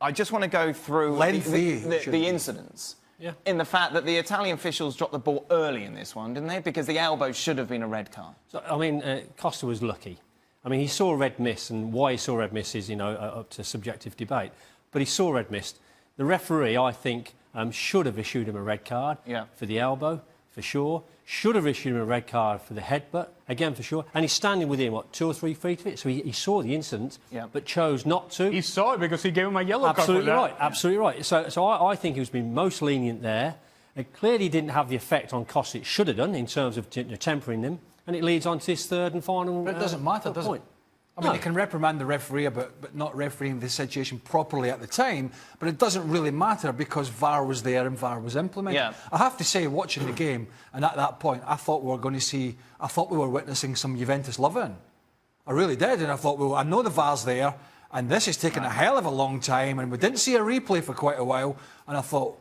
I just want to go through the incidents. Yeah. In the fact that the Italian officials dropped the ball early in this one, didn't they? Because the elbow should have been a red card. So, I mean, Costa was lucky. I mean, he saw a red miss, and why he saw a red miss is, you know, up to subjective debate. But he saw a red miss. The referee, I think, should have issued him a red card for the elbow, for sure. Should have issued him a red card for the headbutt, again, for sure. And he's standing within, what, 2 or 3 feet of it? So he saw the incident, but chose not to. He saw it because he gave him a yellow card for that. Right, absolutely right. So I think he was being most lenient there. It clearly didn't have the effect on Costa it should have done in terms of tempering them. And it leads on to his third and final But it doesn't matter, does it? I mean, you can reprimand the referee but not refereeing the situation properly at the time, but it doesn't really matter because VAR was there and VAR was implemented. Yeah. I have to say, watching the game, and at that point, I thought we were witnessing some Juventus love-in. I really did, and I thought, well, I know the VAR's there, and this is taking a hell of a long time, and we didn't see a replay for quite a while, and I thought,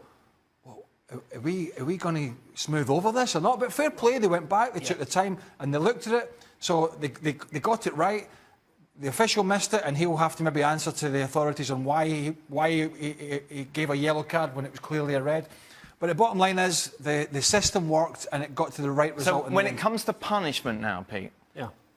well, are we going to smooth over this or not? But fair play, they went back, they took the time, and they looked at it, so they got it right. The official missed it, and he will have to maybe answer to the authorities on why he gave a yellow card when it was clearly a red. But the bottom line is the system worked and it got to the right result. So when it comes to punishment now, Pete,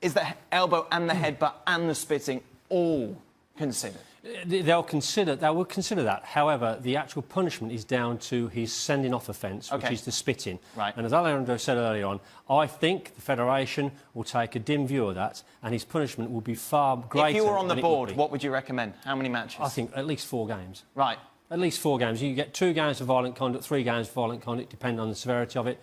is the elbow and the headbutt and the spitting all considered? They will consider that. However, the actual punishment is down to his sending off offence, which is the spitting. Right. And as Alejandro said earlier on, I think the Federation will take a dim view of that, and his punishment will be far greater. If you were on the board, what would you recommend? How many matches? I think at least 4 games. Right. At least 4 games. You get 2 games for violent conduct, 3 games for violent conduct, depending on the severity of it.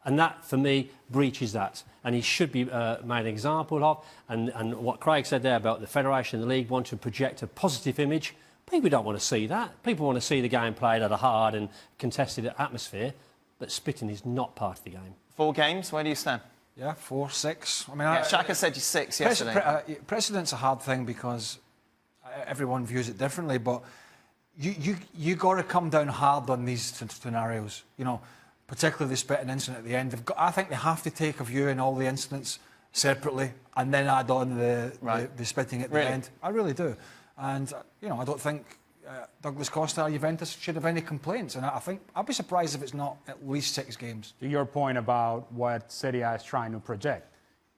And that, for me, breaches that. And he should be made an example of. And what Craig said there about the Federation and the League want to project a positive image, people don't want to see that. People want to see the game played at a hard and contested atmosphere. But spitting is not part of the game. 4 games? Where do you stand? Yeah, 4, 6. I mean, Shaka said you 6 yesterday. Precedent's a hard thing because everyone views it differently. But you got to come down hard on these scenarios. You know, particularly the spitting incident at the end. I think they have to take a view in all the incidents separately and then add on the spitting at the end. I really do. And, you know, I don't think Douglas Costa or Juventus should have any complaints. And I think I'd be surprised if it's not at least 6 games. To your point about what Serie A is trying to project,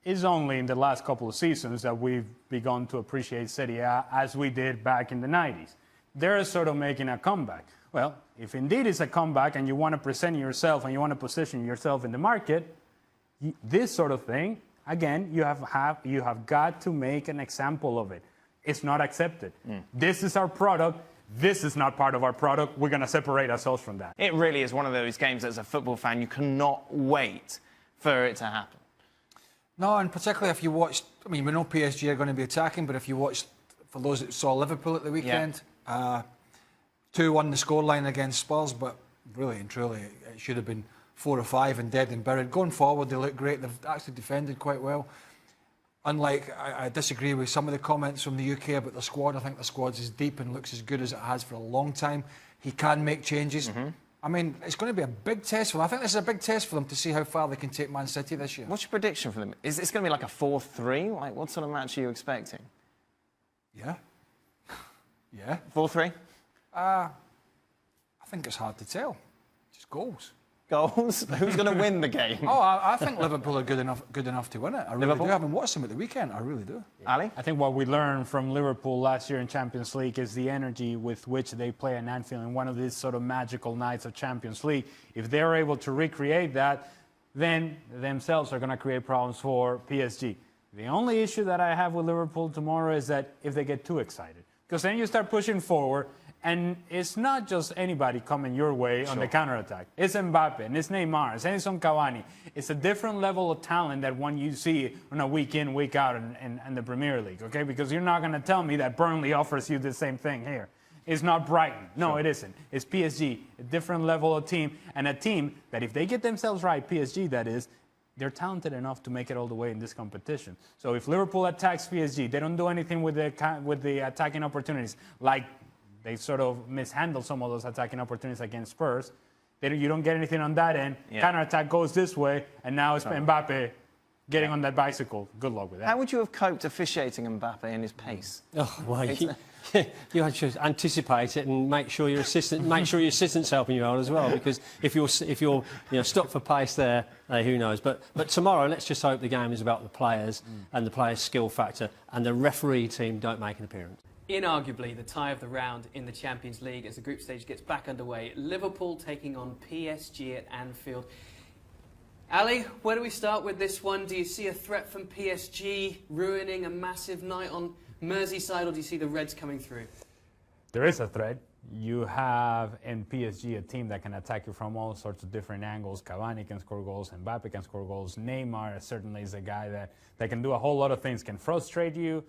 it's only in the last couple of seasons that we've begun to appreciate Serie A as we did back in the 90s. They're sort of making a comeback. Well, if indeed it's a comeback and you want to present yourself and you want to position yourself in the market, this sort of thing, again, you have got to make an example of it. It's not accepted. This is our product. This is not part of our product. We're going to separate ourselves from that. It really is one of those games as a football fan, you cannot wait for it to happen. No, and particularly if you watched, I mean, we know PSG are going to be attacking, but if you watched, for those that saw Liverpool at the weekend, 2-1 the scoreline against Spurs, but really and truly it should have been 4 or 5 and dead and buried. Going forward, they look great. They've actually defended quite well. Unlike, I disagree with some of the comments from the UK about the squad. I think the squad is deep and looks as good as it has for a long time. He can make changes. I mean, it's going to be a big test for them. I think this is a big test for them to see how far they can take Man City this year. What's your prediction for them? Is this going to be like a 4-3? Like, what sort of match are you expecting? Yeah. Yeah. 4-3? I think it's hard to tell. Just goals. Goals? Who's going to win the game? Oh, I think Liverpool are good enough to win it. I really do. I haven't watched them at the weekend. I really do. Ali? I think what we learned from Liverpool last year in Champions League is the energy with which they play in Anfield in one of these sort of magical nights of Champions League. If they're able to recreate that, then themselves are going to create problems for PSG. The only issue that I have with Liverpool tomorrow is that if they get too excited, because then you start pushing forward, and it's not just anybody coming your way on the counterattack. It's Mbappe, and it's Neymar, it's Edinson Cavani. It's a different level of talent that one you see on a week in, week out in the Premier League, okay? Because you're not going to tell me that Burnley offers you the same thing here. It's not Brighton. No, it isn't. It's PSG, a different level of team, and a team that if they get themselves right, PSG that is, they're talented enough to make it all the way in this competition. So if Liverpool attacks PSG, they don't do anything with the attacking opportunities, like they sort of mishandled some of those attacking opportunities against Spurs. You don't get anything on that end. Counter-attack goes this way, and now it's Mbappe getting on that bicycle. Good luck with that. How would you have coped officiating Mbappe in his pace? Oh, well, You have to anticipate it and make sure your assistant's helping you out as well. Because if you're stuck for pace there, who knows? But tomorrow, let's just hope the game is about the players and the players' skill factor, and the referee team don't make an appearance. Inarguably, the tie of the round in the Champions League as the group stage gets back underway. Liverpool taking on PSG at Anfield. Ali, where do we start with this one? Do you see a threat from PSG ruining a massive night on Merseyside, or do you see the Reds coming through? There is a threat. You have in PSG a team that can attack you from all sorts of different angles. Cavani can score goals, Mbappe can score goals. Neymar certainly is a guy that can do a whole lot of things, can frustrate you,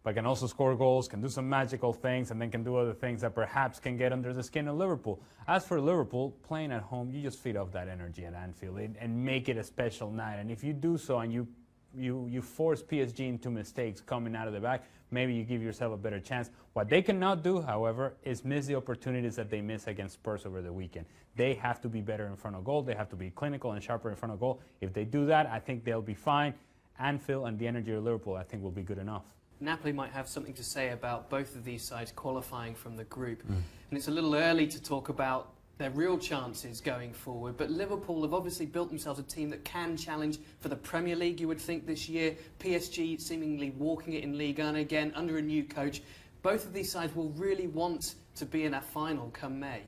but can also score goals, can do some magical things, and then can do other things that perhaps can get under the skin of Liverpool. As for Liverpool, playing at home, you just feed off that energy at Anfield and make it a special night. And if you do so and you force PSG into mistakes coming out of the back, maybe you give yourself a better chance. What they cannot do, however, is miss the opportunities that they miss against Spurs over the weekend. They have to be better in front of goal. They have to be clinical and sharper in front of goal. If they do that, I think they'll be fine. Anfield and the energy of Liverpool, I think, will be good enough. Napoli might have something to say about both of these sides qualifying from the group. And it's a little early to talk about their real chances going forward, but Liverpool have obviously built themselves a team that can challenge for the Premier League, you would think, this year. PSG seemingly walking it in Ligue 1 again under a new coach. Both of these sides will really want to be in that final come May.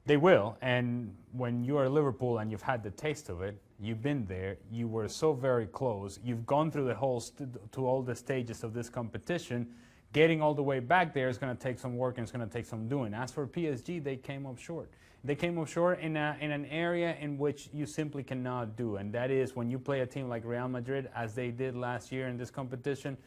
They will, and when you are Liverpool and you've had the taste of it, you've been there, you were so very close, you've gone through the whole to all the stages of this competition. Getting all the way back there is going to take some work and it's going to take some doing. As for PSG, they came up short. They came up short in an area in which you simply cannot do, and that is when you play a team like Real Madrid, as they did last year in this competition.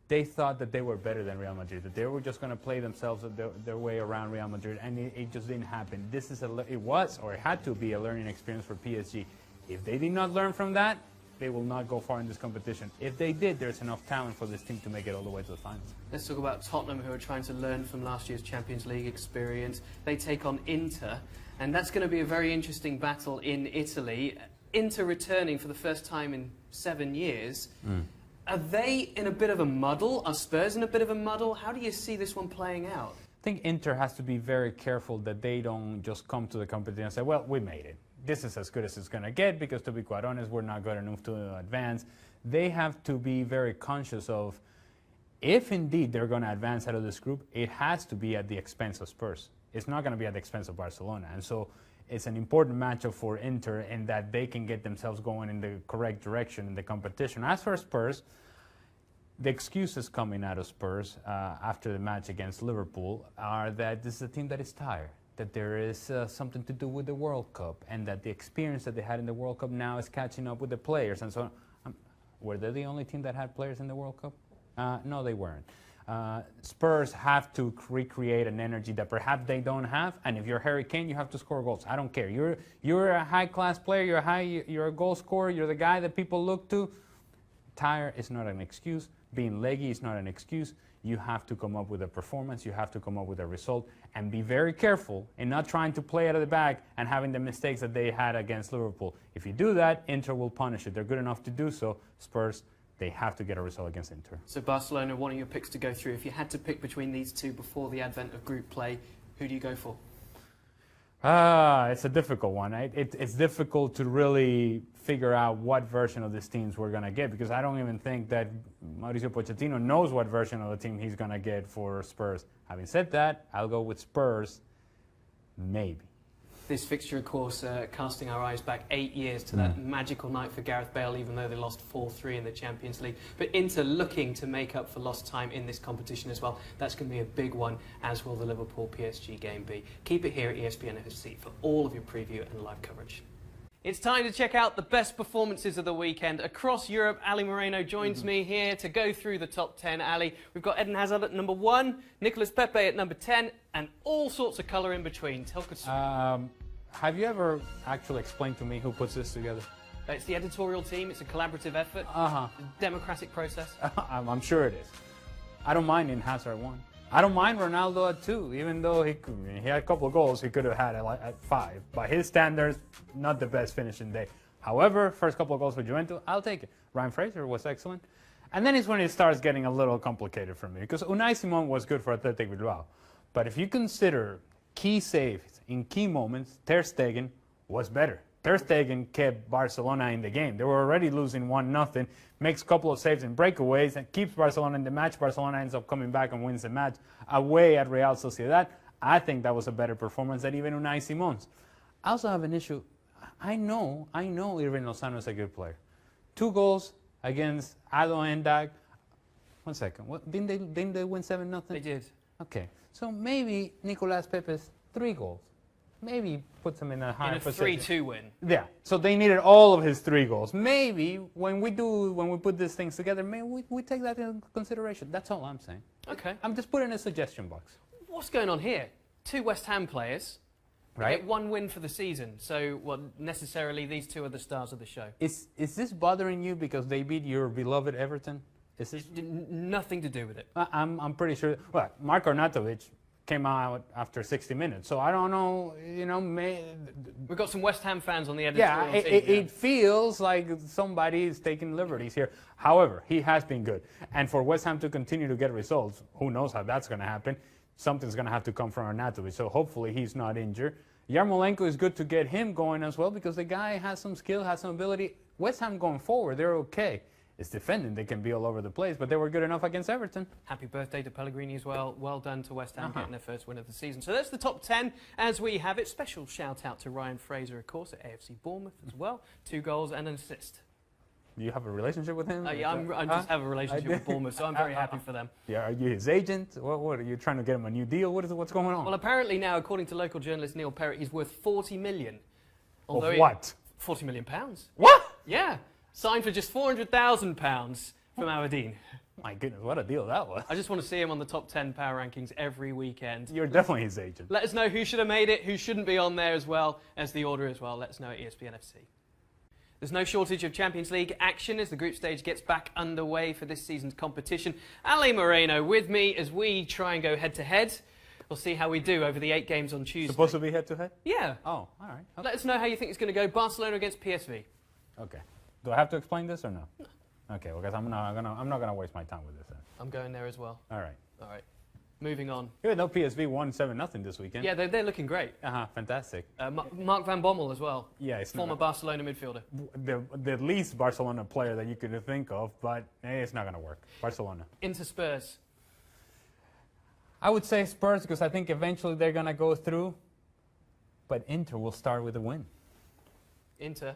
They thought that they were better than Real Madrid, that they were just going to play themselves their way around Real Madrid, and it just didn't happen. It had to be a learning experience for PSG. If they did not learn from that, they will not go far in this competition. If they did, there's enough talent for this team to make it all the way to the finals. Let's talk about Tottenham, who are trying to learn from last year's Champions League experience. They take on Inter, and that's going to be a very interesting battle in Italy. Inter returning for the first time in 7 years. Are they in a bit of a muddle? Are Spurs in a bit of a muddle? How do you see this one playing out? I think Inter has to be very careful that they don't just come to the competition and say, well, we made it. This is as good as it's going to get, because to be quite honest, we're not good enough to advance. They have to be very conscious of, if indeed they're going to advance out of this group, it has to be at the expense of Spurs. It's not going to be at the expense of Barcelona. And so it's an important matchup for Inter in that they can get themselves going in the correct direction in the competition. As for Spurs, the excuses coming out of Spurs after the match against Liverpool are that this is a team that is tired, that there is something to do with the World Cup, and that the experience that they had in the World Cup now is catching up with the players. And so, were they the only team that had players in the World Cup? No, they weren't. Spurs have to recreate an energy that perhaps they don't have, and if you're Harry Kane, you have to score goals. I don't care. You're a high-class player. You're a goal scorer. You're the guy that people look to. Tired is not an excuse. Being leggy is not an excuse. You have to come up with a performance. You have to come up with a result, and be very careful in not trying to play out of the back and having the mistakes that they had against Liverpool. If you do that, Inter will punish it. They're good enough to do so. Spurs, they have to get a result against Inter. So Barcelona, one of your picks to go through. If you had to pick between these two before the advent of group play, who do you go for? It's a difficult one. It's difficult to really figure out what version of these teams we're going to get, because I don't even think that Mauricio Pochettino knows what version of the team he's going to get for Spurs. Having said that, I'll go with Spurs, maybe. This fixture, of course, casting our eyes back 8 years to that magical night for Gareth Bale, even though they lost 4-3 in the Champions League. But Inter looking to make up for lost time in this competition as well. That's going to be a big one, as will the Liverpool-PSG game be. Keep it here at ESPN FC for all of your preview and live coverage. It's time to check out the best performances of the weekend. Across Europe, Ali Moreno joins me here to go through the top 10. Ali, we've got Eden Hazard at number 1, Nicolas Pepe at number 10, and all sorts of colour in between. Tell us. Have you ever actually explained to me who puts this together? It's the editorial team. It's a collaborative effort. Democratic process. I'm sure it is. I don't mind in Hazard 1. I don't mind Ronaldo at 2, even though he had a couple of goals he could have had at 5. By his standards, not the best finishing day. However, first couple of goals for Juventus, I'll take it. Ryan Fraser was excellent. And then it's when it starts getting a little complicated for me, because Unai Simon was good for Athletic Bilbao. But if you consider key saves in key moments, Ter Stegen was better. Ter Stegen kept Barcelona in the game. They were already losing 1-0, makes a couple of saves in breakaways, and keeps Barcelona in the match. Barcelona ends up coming back and wins the match away at Real Sociedad. I think that was a better performance than even Unai Simon's. I also have an issue. I know Irving Lozano is a good player. 2 goals against Ado Endag. 1 second. What, didn't they win 7-0? They did. Okay. So maybe Nicolas Pepe's 3 goals. Maybe puts him in a higher position. In a 3-2 win. Yeah. So they needed all of his 3 goals. Maybe when we put these things together, maybe we take that into consideration. That's all I'm saying. Okay. I'm just putting a suggestion box. What's going on here? 2 West Ham players. Right. Get 1 win for the season. So, well, necessarily these 2 are the stars of the show. Is this bothering you because they beat your beloved Everton? Is this nothing to do with it? I'm pretty sure. Well, Marko Arnautovic came out after 60 minutes, so I don't know. You know, we've got some West Ham fans on the editorial team. It feels like somebody is taking liberties here. However, he has been good, and for West Ham to continue to get results, who knows how that's going to happen? Something's going to have to come from Arnautovic, so hopefully he's not injured. Yarmolenko is good to get him going as well, because the guy has some skill, has some ability. West Ham going forward, they're okay. It's defending, they can be all over the place, but they were good enough against Everton. Happy birthday to Pellegrini as well. Well done to West Ham getting their first win of the season. So that's the top 10 as we have it. Special shout out to Ryan Fraser, of course, at AFC Bournemouth as well. 2 goals and an assist. Do you have a relationship with him? Yeah, I just have a relationship with Bournemouth, so I'm very happy for them. Yeah, are you his agent? What are you trying to get him a new deal? What's going on? Well, apparently now, according to local journalist Neil Perrott, he's worth 40 million. Of what? 40 million pounds. What? Yeah, signed for just £400,000 from Aberdeen. My goodness, what a deal that was. I just want to see him on the top 10 power rankings every weekend. You're definitely his agent. Let us know who should have made it, who shouldn't be on there as well as the order as well. Let us know at ESPN FC. There's no shortage of Champions League action as the group stage gets back underway for this season's competition. Ali Moreno with me as we try and go head-to-head. We'll see how we do over the 8 games on Tuesday. Supposed to be head-to-head? Yeah. Oh, all right. Okay. Let us know how you think it's going to go. Barcelona against PSV. Okay. Do I have to explain this or no? No. Okay, well, guys, I'm not gonna waste my time with this then. I'm going there as well. All right. All right. Moving on. Even though PSV won 7-0 this weekend. Yeah, they're looking great. Fantastic. Mark van Bommel as well. Yeah, it's former Barcelona midfielder. The least Barcelona player that you could think of, but it's not going to work. Barcelona. Into Spurs. I would say Spurs because I think eventually they're going to go through, but Inter will start with a win. Inter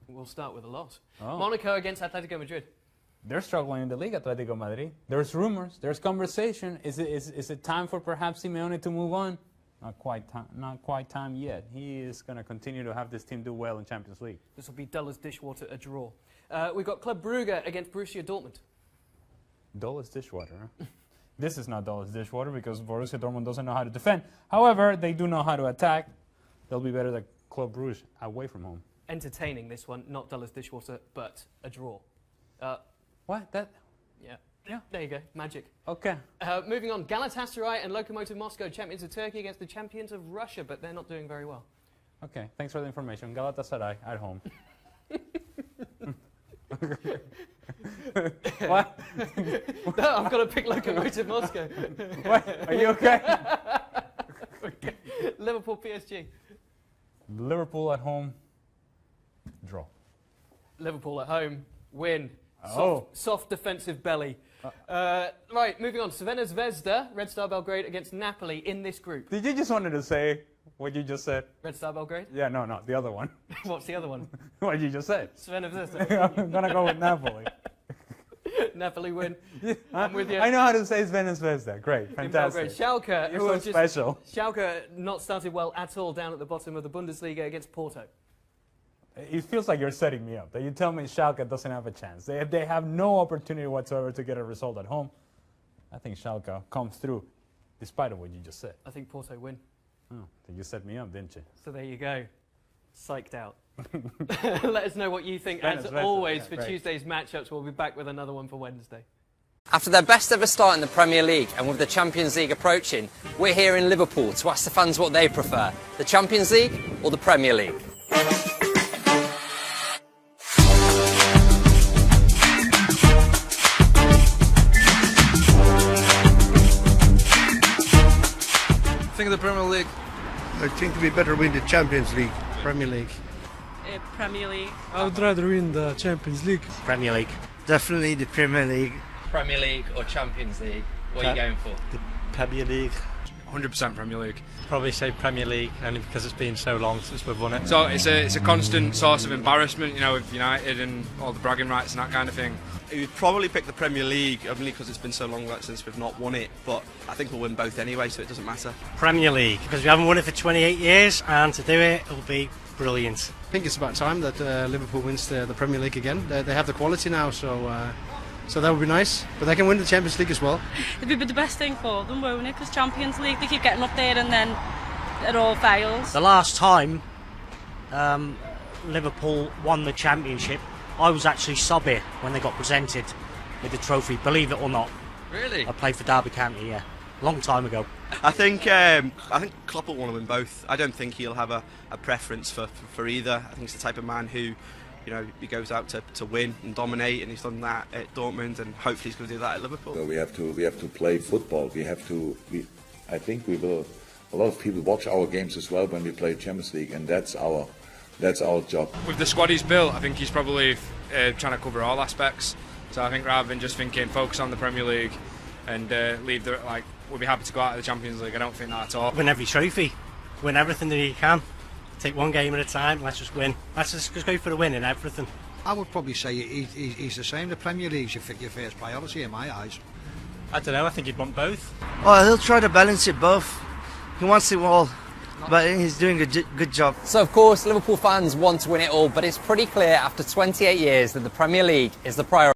will start with a loss. Oh. Monaco against Atletico Madrid. They're struggling in the league, Atletico Madrid. There's rumors, there's conversation. Is it time for perhaps Simeone to move on? Not quite time yet. He is going to continue to have this team do well in Champions League. This will be dull as dishwater, a draw. We've got Club Brugge against Borussia Dortmund. Dull as dishwater, huh? This is not dull as dishwater because Borussia Dortmund doesn't know how to defend. However, they do know how to attack. They'll be better than Club Brugge away from home. Entertaining, this one. Not dull as dishwater, but a draw. What? That? Yeah. There you go. Magic. Okay. Moving on. Galatasaray and Lokomotiv Moscow, champions of Turkey against the champions of Russia, but they're not doing very well. Okay. Thanks for the information. Galatasaray at home. What? No, I've got to pick Lokomotiv Moscow. What? Are you okay? Liverpool PSG. Liverpool at home. Draw. Liverpool at home. Win. Oh. Soft defensive belly. Right, moving on. Crvena Zvezda, Red Star Belgrade against Napoli in this group. Did you just wanted to say what you just said? Red Star Belgrade? Yeah, no, the other one. What's the other one? What you just said. Crvena Zvezda. I'm going to go with Napoli. Napoli win. I'm with you. I know how to say Crvena Zvezda. Great, fantastic. Schalke, You're so special. Schalke not started well at all down at the bottom of the Bundesliga against Porto. It feels like you're setting me up. That you tell me Schalke doesn't have a chance. They have no opportunity whatsoever to get a result at home. I think Schalke comes through, despite of what you just said. I think Porto win. Oh, you set me up, didn't you? So there you go. Psyched out. Let us know what you think. As Zvezda, always, for Tuesday's matchups, we'll be back with another one for Wednesday. After their best ever start in the Premier League and with the Champions League approaching, we're here in Liverpool to ask the fans what they prefer, the Champions League or the Premier League. think of the Premier League? I think we better win the Champions League. Premier League. Premier League. I would rather win the Champions League. Premier League. Definitely the Premier League. Premier League or Champions League? What are you going for? The Premier League. 100% Premier League. Probably say Premier League, only because it's been so long since we've won it. So it's a constant source of embarrassment, you know, with United and all the bragging rights and that kind of thing. We'd probably pick the Premier League, only because it's been so long since we've not won it, but I think we'll win both anyway, so it doesn't matter. Premier League, because we haven't won it for 28 years, and to do it will be brilliant. I think it's about time that Liverpool wins the Premier League again. They have the quality now, so that would be nice. But they can win the Champions League as well. It'd be the best thing for them, won't it? Because Champions League, they keep getting up there and then it all fails. The last time Liverpool won the championship, I was actually sub here when they got presented with the trophy, believe it or not. Really? I played for Derby County, yeah, long time ago. I think Klopp will want to win both. I don't think he'll have a preference for either. I think he's the type of man who, you know, he goes out to win and dominate, and he's done that at Dortmund, and hopefully he's going to do that at Liverpool. So we have to play football. I think we will. A lot of people watch our games as well when we play Champions League, and that's our job. With the squad he's built, I think he's probably trying to cover all aspects. So I think rather than just thinking focus on the Premier League and leave the we'll be happy to go out of the Champions League. I don't think that at all. Win every trophy, win everything that you can. Take one game at a time. Let's just win. Let's just go for the win in everything. I would probably say he's the same. The Premier League's your first priority in my eyes. I don't know, I think he'd want both. Oh, he'll try to balance it both. He wants it all, but he's doing a good job. So, of course, Liverpool fans want to win it all, but it's pretty clear after 28 years that the Premier League is the priority.